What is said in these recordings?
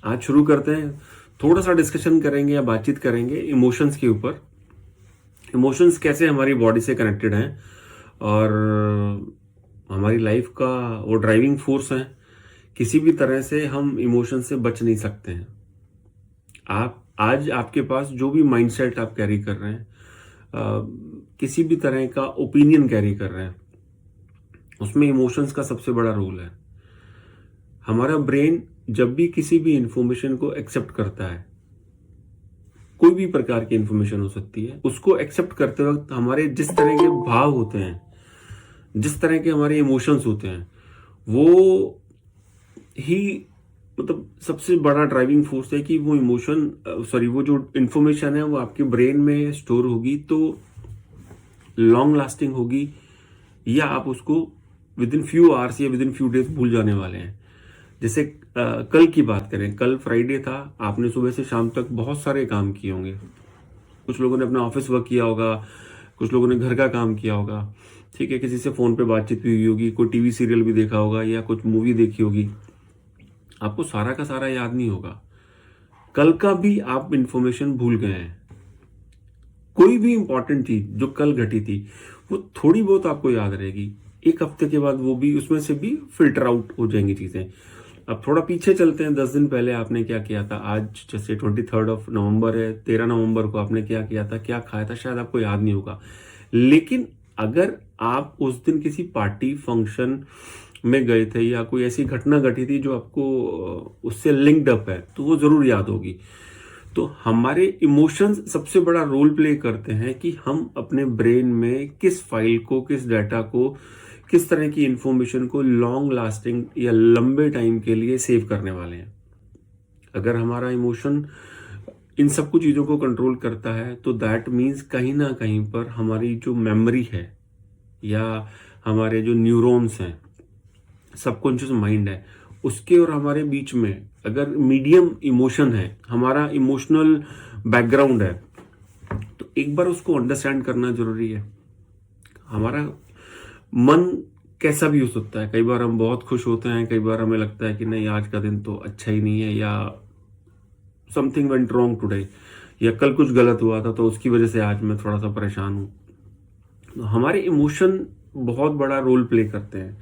आज शुरू करते हैं, थोड़ा सा डिस्कशन करेंगे या बातचीत करेंगे इमोशंस के ऊपर। इमोशंस कैसे हमारी बॉडी से कनेक्टेड हैं और हमारी लाइफ का वो ड्राइविंग फोर्स है। किसी भी तरह से हम इमोशन से बच नहीं सकते हैं। आप आज आपके पास जो भी माइंडसेट आप कैरी कर रहे हैं, किसी भी तरह का ओपिनियन कैरी कर रहे हैं, उसमें इमोशंस का सबसे बड़ा रोल है। हमारा ब्रेन जब भी किसी भी इंफॉर्मेशन को एक्सेप्ट करता है, कोई भी प्रकार की इंफॉर्मेशन हो सकती है, उसको एक्सेप्ट करते वक्त हमारे जिस तरह के भाव होते हैं, जिस तरह के हमारे इमोशंस होते हैं, वो ही मतलब सबसे बड़ा ड्राइविंग फोर्स है कि वो इमोशन वो जो इंफॉर्मेशन है वो आपके ब्रेन में स्टोर होगी तो लॉन्ग लास्टिंग होगी, या आप उसको विद इन फ्यू आवर्स या विद इन फ्यू डेज भूल जाने वाले हैं। जैसे कल की बात करें, कल फ्राइडे था, आपने सुबह से शाम तक बहुत सारे काम किए होंगे। कुछ लोगों ने अपना ऑफिस वर्क किया होगा, कुछ लोगों ने घर का काम किया होगा, ठीक है, किसी से फोन पे बातचीत भी हुई होगी, कोई टीवी सीरियल भी देखा होगा या कुछ मूवी देखी होगी। आपको सारा का सारा याद नहीं होगा, कल का भी आप इंफॉर्मेशन भूल गए हैं। कोई भी इंपॉर्टेंट चीज जो कल घटी थी वो थोड़ी बहुत आपको याद रहेगी, एक हफ्ते के बाद वो भी उसमें से भी फिल्टर आउट हो जाएंगी चीजें। अब थोड़ा पीछे चलते हैं, 10 दिन पहले आपने क्या किया था। आज जैसे 23 नवंबर है, 13 नवंबर को आपने क्या किया था, क्या खाया था, शायद आपको याद नहीं होगा। लेकिन अगर आप उस दिन किसी पार्टी फंक्शन में गए थे या कोई ऐसी घटना घटी थी जो आपको उससे लिंक्ड अप है, तो वो जरूर याद होगी। तो हमारे इमोशंस सबसे बड़ा रोल प्ले करते हैं कि हम अपने ब्रेन में किस फाइल को, किस डाटा को, किस तरह की इंफॉर्मेशन को लॉन्ग लास्टिंग या लंबे टाइम के लिए सेव करने वाले हैं। अगर हमारा इमोशन इन सब कुछ चीजों को कंट्रोल करता है तो दैट मीन्स कहीं ना कहीं पर हमारी जो मेमोरी है या हमारे जो न्यूरॉन्स हैं, सबकॉन्शियस माइंड है, उसके और हमारे बीच में अगर मीडियम इमोशन है, हमारा इमोशनल बैकग्राउंड है, तो एक बार उसको अंडरस्टैंड करना जरूरी है। हमारा मन कैसा भी हो सकता है, कई बार हम बहुत खुश होते हैं, कई बार हमें लगता है कि नहीं आज का दिन तो अच्छा ही नहीं है, या समथिंग वेंट रॉन्ग टुडे, या कल कुछ गलत हुआ था तो उसकी वजह से आज मैं थोड़ा सा परेशान हूं। तो हमारे इमोशन बहुत बड़ा रोल प्ले करते हैं।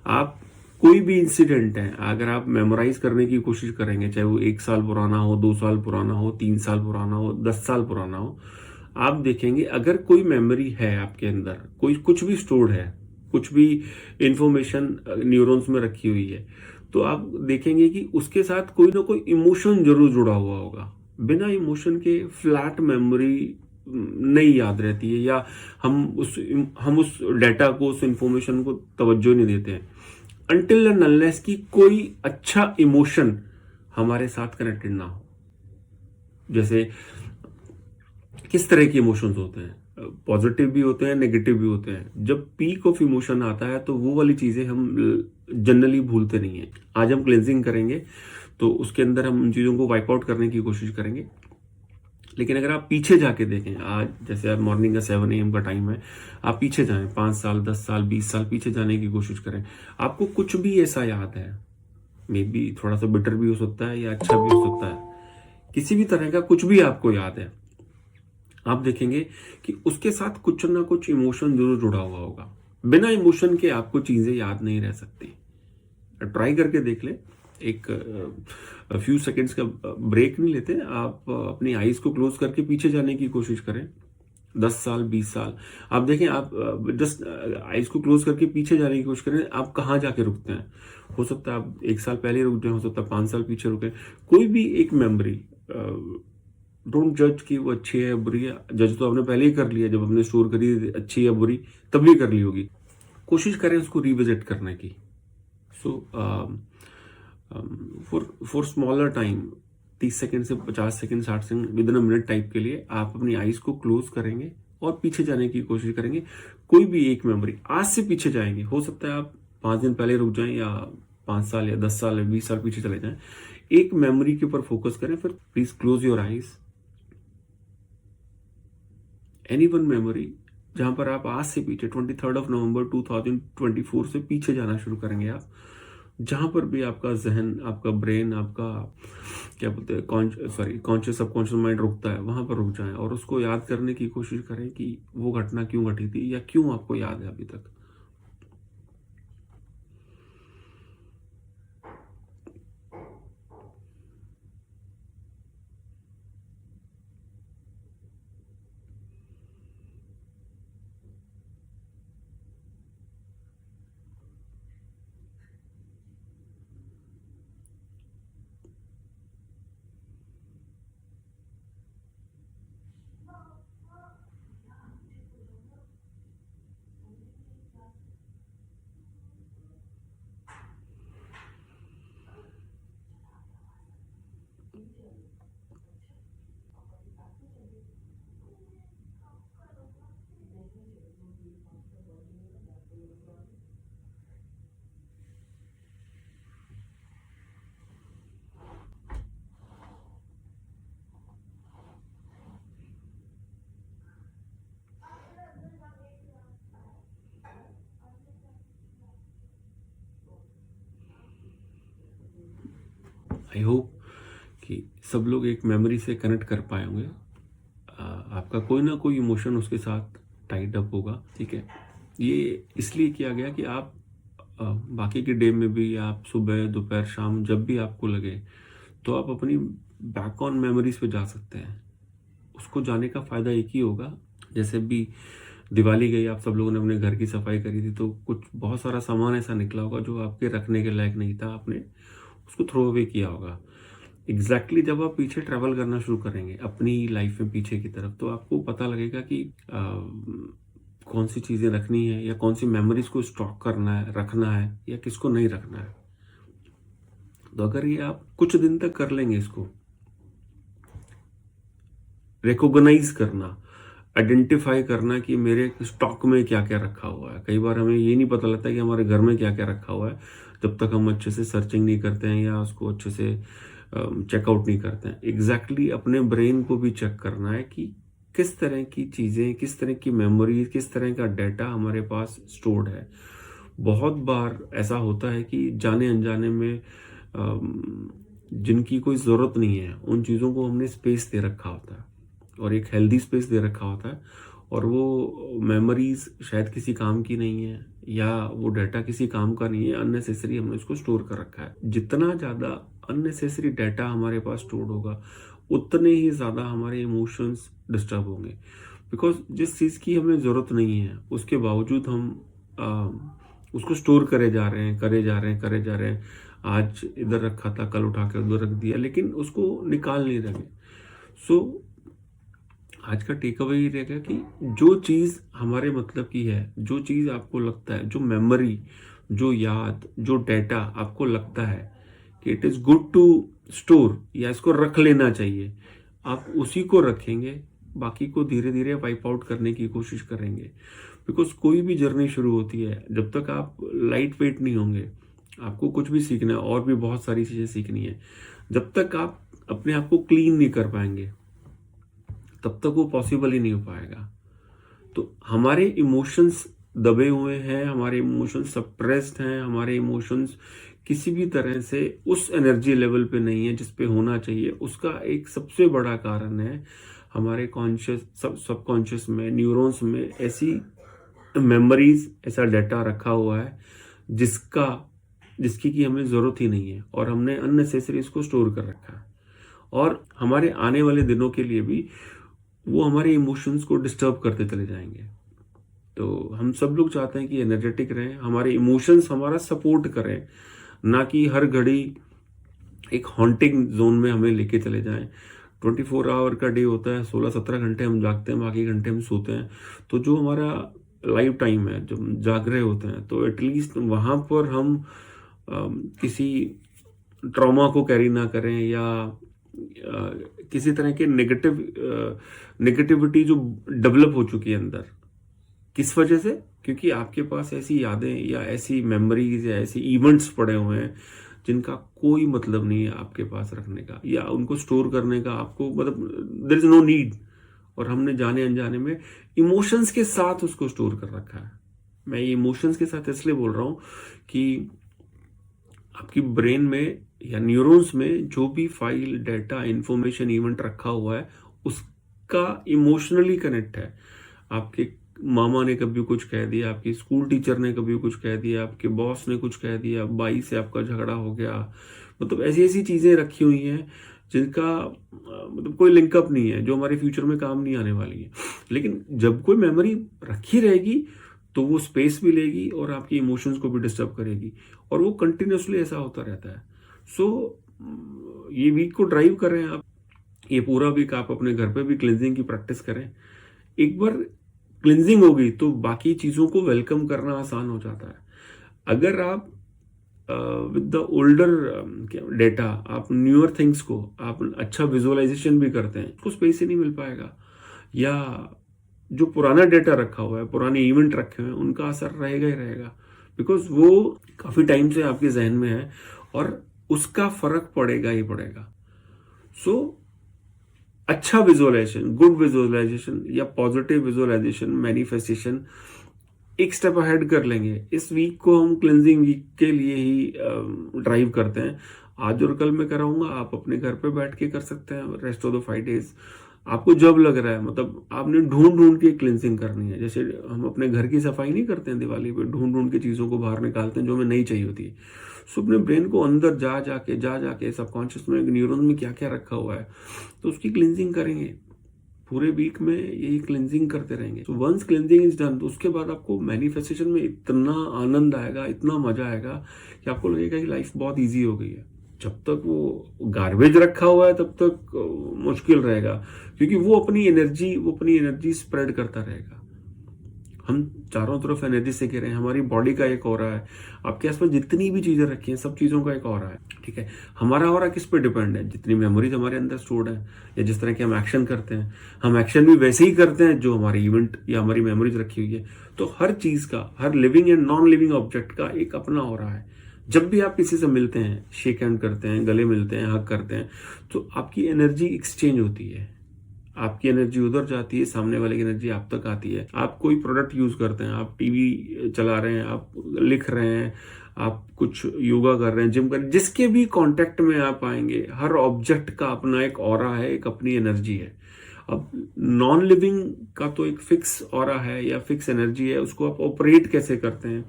आप कोई भी इंसिडेंट है, अगर आप मेमोराइज करने की कोशिश करेंगे, चाहे वो 1 साल पुराना हो, 2 साल पुराना हो, 3 साल पुराना हो, 10 साल पुराना हो, आप देखेंगे अगर कोई मेमोरी है आपके अंदर, कोई कुछ भी स्टोर्ड है, कुछ भी इंफॉर्मेशन न्यूरॉन्स में रखी हुई है, तो आप देखेंगे कि उसके साथ कोई ना कोई इमोशन जरूर जुड़ा हुआ होगा। बिना इमोशन के फ्लैट मेमोरी नहीं याद रहती है, या हम उस डाटा को, उस इंफॉर्मेशन को तवज्जो नहीं देते हैं अनटिल एंड अनलेस कि कोई अच्छा इमोशन हमारे साथ कनेक्टेड ना हो। जैसे किस तरह के इमोशंस होते हैं, पॉजिटिव भी होते हैं, नेगेटिव भी होते हैं। जब पीक ऑफ इमोशन आता है तो वो वाली चीजें हम जनरली भूलते नहीं है। आज हम क्लेंजिंग करेंगे तो उसके अंदर हम उन चीजों को वाइप आउट करने की कोशिश करेंगे। लेकिन अगर आप पीछे जाके देखें, आज जैसे आप मॉर्निंग का 7 AM का टाइम है, आप पीछे जाएं 5 साल, 10 साल, 20 साल पीछे जाने की कोशिश करें, आपको कुछ भी ऐसा याद है, मे बी थोड़ा सा बिटर भी हो सकता है या अच्छा भी हो सकता है, किसी भी तरह का कुछ भी आपको याद है, आप देखेंगे कि उसके साथ कुछ ना कुछ इमोशन जरूर जुड़ा हुआ होगा। बिना इमोशन के आपको चीजें याद नहीं रह सकती। ट्राई करके देख ले, एक फ्यू सेकेंड्स का ब्रेक नहीं लेते, आप अपनी आईज को क्लोज करके पीछे जाने की कोशिश करें 10 साल, 20 साल। आप देखें, आप जस्ट आईज को क्लोज करके पीछे जाने की कोशिश करें, आप कहाँ जाके रुकते हैं। हो सकता है आप 1 साल पहले रुक जाए, हो सकता है 5 साल पीछे रुके। कोई भी एक मेमोरी, डोंट जज कि वो अच्छी है बुरी है, जज तो आपने पहले ही कर लिया, जब आपने स्टोर करी अच्छी या बुरी तभी कर ली होगी। कोशिश करें उसको रिविजिट करने की। So for smaller time, 30 second से 50 second, 60 second, with in a minute type के लिए आप अपनी आईज को क्लोज करेंगे और पीछे जाने की कोशिश करेंगे। कोई भी एक मेमोरी आज से पीछे जाएंगे, हो सकता है आप 5 दिन पहले रुक जाएं, या 5 साल या 10 साल या 20 साल पीछे चले जाएं। एक मेमोरी के ऊपर फोकस करें, फिर please close your eyes. Any one memory जहां पर आप आज से पीछे 23 नवंबर 2024 से पीछे जाना शुरू करेंगे। आप जहां पर भी आपका जहन, आपका ब्रेन, आपका क्या बोलते हैं, कॉन्शियस सबकॉन्शियस माइंड रुकता है, वहां पर रुक जाएं और उसको याद करने की कोशिश करें कि वो घटना क्यों घटी थी या क्यों आपको याद है अभी तक। आई होप कि सब लोग एक मेमोरी से कनेक्ट कर पाए होंगे। आपका कोई ना कोई इमोशन उसके साथ टाइड अप होगा, ठीक है। ये इसलिए किया गया कि आप बाकी के डे में भी आप सुबह दोपहर शाम जब भी आपको लगे तो आप अपनी बैक ऑन मेमोरीज पे जा सकते हैं। उसको जाने का फ़ायदा एक ही होगा, जैसे भी दिवाली गई, आप सब लोगों ने अपने घर की सफाई करी थी तो कुछ बहुत सारा सामान ऐसा निकला होगा जो आपके रखने के लायक नहीं था, आपने उसको थ्रो अवे किया होगा। एग्जैक्टली जब आप पीछे ट्रैवल करना शुरू करेंगे अपनी लाइफ में पीछे की तरफ, तो आपको पता लगेगा कि कौन सी चीज़ें रखनी है या कौन सी मेमोरीज को स्टॉक करना है, रखना है या किसको नहीं रखना है। तो अगर ये आप कुछ दिन तक कर लेंगे, इसको रिकॉग्नाइज करना, आइडेंटिफाई करना कि मेरे स्टॉक में क्या क्या रखा हुआ है। कई बार हमें ये नहीं पता लगता कि हमारे घर में क्या क्या रखा हुआ है जब तक हम अच्छे से सर्चिंग नहीं करते हैं या उसको अच्छे से चेकआउट नहीं करते हैं। एग्जैक्टली अपने ब्रेन को भी चेक करना है कि किस तरह की चीज़ें, किस तरह की मेमोरी, किस तरह का डाटा हमारे पास स्टोर्ड है। बहुत बार ऐसा होता है कि जाने अनजाने में जिनकी कोई ज़रूरत नहीं है उन चीज़ों को हमने स्पेस दे रखा होता है और एक हेल्दी स्पेस दे रखा होता है, और वो मेमोरीज शायद किसी काम की नहीं है या वो डाटा किसी काम का नहीं है, अननेसेसरी हमने उसको स्टोर कर रखा है। जितना ज़्यादा अननेसेसरी डाटा हमारे पास स्टोर होगा उतने ही ज़्यादा हमारे इमोशंस डिस्टर्ब होंगे। बिकॉज जिस चीज़ की हमें ज़रूरत नहीं है उसके बावजूद हम उसको स्टोर करे जा रहे हैं। आज इधर रखा था, कल उठा के उधर रख दिया, लेकिन उसको निकाल नहीं रहे। सो आज का टेक अवे ये रहेगा कि जो चीज़ हमारे मतलब की है, जो चीज़ आपको लगता है, जो मेमोरी, जो याद, जो डाटा आपको लगता है कि it is good to store या इसको रख लेना चाहिए, आप उसी को रखेंगे। बाकी को धीरे धीरे वाइप आउट करने की कोशिश करेंगे। बिकॉज कोई भी जर्नी शुरू होती है, जब तक आप लाइट वेट नहीं होंगे, आपको कुछ भी सीखना है और भी बहुत सारी चीज़ें सीखनी है, जब तक आप अपने आप को क्लीन नहीं कर पाएंगे तब तक वो पॉसिबल ही नहीं हो पाएगा। तो हमारे इमोशंस दबे हुए हैं, हमारे इमोशंस सप्रेस्ड हैं, हमारे इमोशंस किसी भी तरह से उस एनर्जी लेवल पे नहीं है जिस पे होना चाहिए। उसका एक सबसे बड़ा कारण है हमारे कॉन्शियस सबकॉन्शियस में, न्यूरॉन्स में ऐसी मेमोरीज, ऐसा डाटा रखा हुआ है जिसकी की हमें ज़रूरत ही नहीं है और हमने अननेसेसरी इसको स्टोर कर रखा है। और हमारे आने वाले दिनों के लिए भी वो हमारे इमोशंस को डिस्टर्ब करते चले जाएंगे। तो हम सब लोग चाहते हैं कि एनर्जेटिक रहें, हमारे इमोशंस हमारा सपोर्ट करें, ना कि हर घड़ी एक हॉन्टिंग जोन में हमें लेके चले जाएं। 24 आवर का डे होता है, 16-17 घंटे हम जागते हैं, बाकी घंटे हम सोते हैं। तो जो हमारा लाइफ टाइम है, जब जाग रहे होते हैं, तो एटलीस्ट वहाँ पर हम किसी ट्रॉमा को कैरी ना करें या किसी तरह के नेगेटिविटी जो डेवलप हो चुकी है अंदर। किस वजह से? क्योंकि आपके पास ऐसी यादें या ऐसी मेमोरीज या ऐसी इवेंट्स पड़े हुए हैं जिनका कोई मतलब नहीं है आपके पास रखने का या उनको स्टोर करने का, आपको मतलब देयर इज नो नीड। और हमने जाने अनजाने में इमोशंस के साथ उसको स्टोर कर रखा है। मैं ये इमोशंस के साथ इसलिए बोल रहा हूं कि आपकी ब्रेन में या न्यूरॉन्स में जो भी फाइल, डेटा, इंफॉर्मेशन, इवेंट रखा हुआ है उसका इमोशनली कनेक्ट है। आपके मामा ने कभी कुछ कह दिया, आपके स्कूल टीचर ने कभी कुछ कह दिया, आपके बॉस ने कुछ कह दिया, भाई से आपका झगड़ा हो गया, मतलब ऐसी ऐसी चीजें रखी हुई हैं जिनका मतलब कोई लिंकअप नहीं है, जो हमारे फ्यूचर में काम नहीं आने वाली है। लेकिन जब कोई मेमोरी रखी रहेगी तो वो स्पेस भी लेगी और आपकी इमोशंस को भी डिस्टर्ब करेगी, और वो कंटिन्यूसली ऐसा होता रहता है। सो ये वीक को ड्राइव करें आप, ये पूरा वीक आप अपने घर पे भी क्लिनजिंग की प्रैक्टिस करें। एक बार क्लिनजिंग हो गई तो बाकी चीज़ों को वेलकम करना आसान हो जाता है। अगर आप विद द ओल्डर डेटा, आप न्यूअर थिंग्स को आप अच्छा विजुअलाइजेशन भी करते हैं, उसको स्पेस ही नहीं मिल पाएगा। या जो पुराना डेटा रखा हुआ है, पुराने इवेंट रखे हुए हैं, उनका असर रहेगा ही रहेगा, बिकॉज वो काफ़ी टाइम से आपके जहन में है और उसका फर्क पड़ेगा ही पड़ेगा। सो अच्छा विजुअलाइजेशन, गुड विजुअलाइजेशन या पॉजिटिव विजुअलाइजेशन, मैनिफेस्टेशन एक स्टेप अहेड कर लेंगे। इस वीक को हम क्लिनजिंग वीक के लिए ही ड्राइव करते हैं। आज और कल मैं कराऊंगा, आप अपने घर पे बैठ के कर सकते हैं रेस्ट ऑफ द 5 डेज। आपको जब लग रहा है, मतलब आपने ढूंढ ढूंढ के क्लिनजिंग करनी है। जैसे हम अपने घर की सफाई नहीं करते हैं दिवाली पे, ढूंढ ढूंढ के चीज़ों को बाहर निकालते हैं जो हमें नहीं चाहिए होती है। सो अपने ब्रेन को अंदर जा जाके सबकॉन्शियस में, न्यूरॉन में क्या क्या रखा हुआ है, तो उसकी क्लिनजिंग करेंगे। पूरे वीक में यही क्लिनजिंग करते रहेंगे। तो वंस क्लिनजिंग इज डन, तो उसके बाद आपको मैनिफेस्टेशन में इतना आनंद आएगा, इतना मजा आएगा कि आपको लगेगा कि लाइफ बहुत इजी हो गई है। जब तक वो गार्बेज रखा हुआ है तब तक मुश्किल रहेगा, क्योंकि वो अपनी एनर्जी स्प्रेड करता रहेगा। हम चारों तरफ एनर्जी से घिरे हैं। हमारी बॉडी का एक ऑरा है, आपके आसपास जितनी भी चीजें रखी हैं सब चीजों का एक ऑरा है, ठीक है। हमारा ऑरा किस पे डिपेंड है? जितनी मेमोरीज हमारे अंदर स्टोर्ड है, या जिस तरह के हम एक्शन करते हैं, हम एक्शन भी वैसे ही करते हैं जो हमारी इवेंट या हमारी मेमोरीज रखी हुई है। तो हर चीज का, हर living and non living object का एक अपना ऑरा है। जब भी आप किसी से मिलते हैं, शेक हैंड करते हैं, गले मिलते हैं, हग करते हैं, तो आपकी एनर्जी एक्सचेंज होती है। आपकी एनर्जी उधर जाती है, सामने वाले की एनर्जी आप तक आती है। आप कोई प्रोडक्ट यूज करते हैं, आप टीवी चला रहे हैं, आप लिख रहे हैं, आप कुछ योगा कर रहे हैं, जिम कर रहे हैं, जिसके भी कांटेक्ट में आप आएंगे, हर ऑब्जेक्ट का अपना एक ऑरा है, एक अपनी एनर्जी है। अब नॉन लिविंग का तो एक फिक्स ऑरा है या फिक्स एनर्जी है, उसको आप ऑपरेट कैसे करते हैं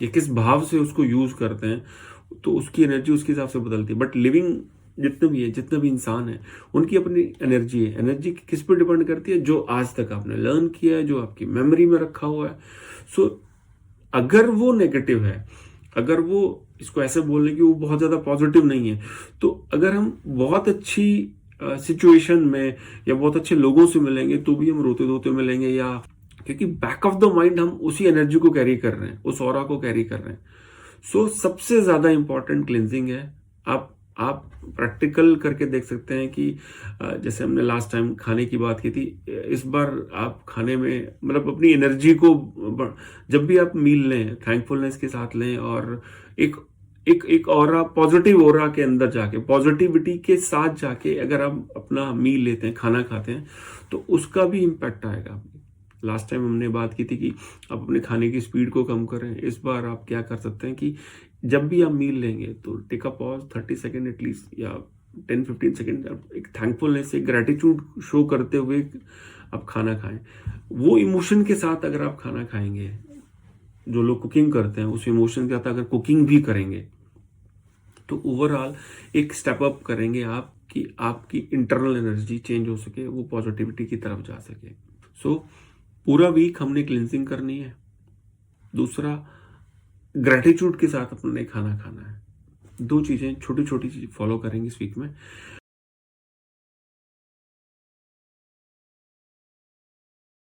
या किस भाव से उसको यूज करते हैं, तो उसकी एनर्जी उसके हिसाब से बदलती है। बट लिविंग जितने भी इंसान है, उनकी अपनी एनर्जी है। एनर्जी किस पर डिपेंड करती है? जो आज तक आपने लर्न किया है, जो आपकी मेमोरी में रखा हुआ है। सो अगर वो नेगेटिव है, अगर वो, इसको ऐसे बोल लें कि वो बहुत ज्यादा पॉजिटिव नहीं है, तो अगर हम बहुत अच्छी सिचुएशन में या बहुत अच्छे लोगों से मिलेंगे तो भी हम रोते धोते मिलेंगे, या क्योंकि बैक ऑफ द माइंड हम उसी एनर्जी को कैरी कर रहे हैं, उस ऑरा को कैरी कर रहे हैं। सो सबसे ज्यादा इंपॉर्टेंट क्लिनजिंग है। आप प्रैक्टिकल करके देख सकते हैं कि जैसे हमने लास्ट टाइम खाने की बात की थी, इस बार आप खाने में मतलब अपनी एनर्जी को, जब भी आप मील लें थैंकफुलनेस के साथ लें, और एक एक एक ऑरा, पॉजिटिव ऑरा के अंदर जाके, पॉजिटिविटी के साथ जाके अगर आप अपना मील लेते हैं, खाना खाते हैं, तो उसका भी इम्पैक्ट आएगा। लास्ट टाइम हमने बात की थी कि आप अपने खाने की स्पीड को कम करें। इस बार आप क्या कर सकते हैं कि जब भी आप मील लेंगे तो take a pause 30 second at least, या 10-15 सेकेंड, एक थैंकफुलनेस, एक ग्रेटिट्यूड शो करते हुए आप खाना खाएं। वो इमोशन के साथ अगर आप खाना खाएंगे, जो लोग कुकिंग करते हैं उस इमोशन के साथ अगर कुकिंग भी करेंगे, तो ओवरऑल एक स्टेप अप करेंगे आप, कि आपकी इंटरनल एनर्जी चेंज हो सके, वो पॉजिटिविटी की तरफ जा सके। सो पूरा वीक हमने क्लिनजिंग करनी है। दूसरा, ग्रेटिट्यूड के साथ अपने खाना खाना है। 2 चीजें, छोटी छोटी चीज फॉलो करेंगे इस वीक में।